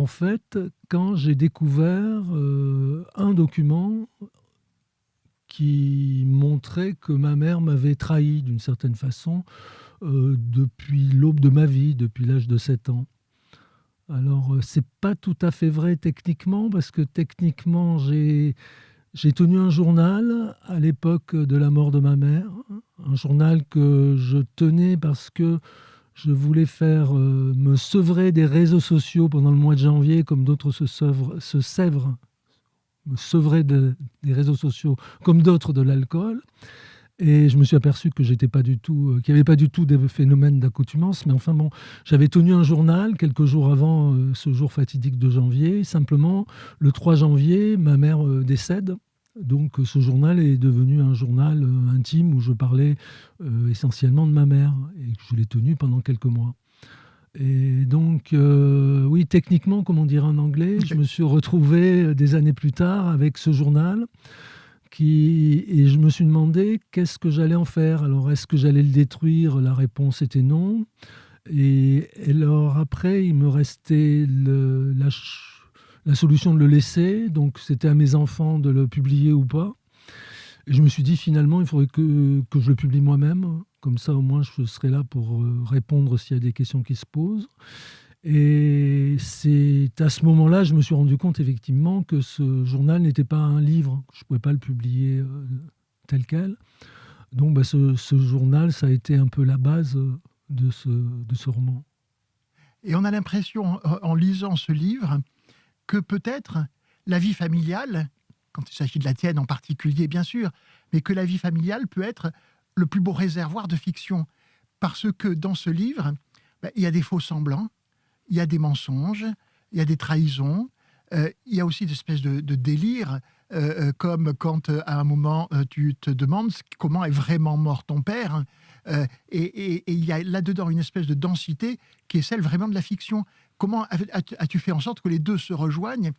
fait, quand j'ai découvert un document qui montrait que ma mère m'avait trahi d'une certaine façon depuis l'aube de ma vie, depuis l'âge de 7 ans. Alors, c'est pas tout à fait vrai techniquement, parce que techniquement, j'ai tenu un journal à l'époque de la mort de ma mère, un journal que je tenais parce que je voulais faire me sevrer des réseaux sociaux pendant le mois de janvier, comme d'autres se sèvrent, me sevrer des réseaux sociaux, comme d'autres de l'alcool. Et je me suis aperçu que j'étais pas du tout, qu'il n'y avait pas du tout des phénomènes d'accoutumance. Mais enfin bon, j'avais tenu un journal quelques jours avant ce jour fatidique de janvier. Simplement, le 3 janvier, ma mère décède. Donc ce journal est devenu un journal intime où je parlais essentiellement de ma mère et que je l'ai tenu pendant quelques mois. Et donc, oui, techniquement, comme on dirait en anglais, je me suis retrouvé des années plus tard avec ce journal et je me suis demandé qu'est-ce que j'allais en faire. Alors, est-ce que j'allais le détruire? La réponse était non. Et alors après, il me restait la solution de le laisser. Donc, c'était à mes enfants de le publier ou pas. Et je me suis dit, finalement, il faudrait que je le publie moi-même. Comme ça, au moins, je serai là pour répondre s'il y a des questions qui se posent. Et c'est à ce moment-là, je me suis rendu compte effectivement que ce journal n'était pas un livre. Je ne pouvais pas le publier tel quel. Donc ce journal, ça a été un peu la base de ce roman. Et on a l'impression, en lisant ce livre, que peut-être la vie familiale, quand il s'agit de la tienne en particulier, bien sûr, mais que la vie familiale peut être le plus beau réservoir de fiction. Parce que dans ce livre, il y a des faux semblants, il y a des mensonges, il y a des trahisons, il y a aussi des espèces de délire, comme quand à un moment tu te demandes comment est vraiment mort ton père, et il y a là-dedans une espèce de densité qui est celle vraiment de la fiction. Comment as-tu fait en sorte que les deux se rejoignent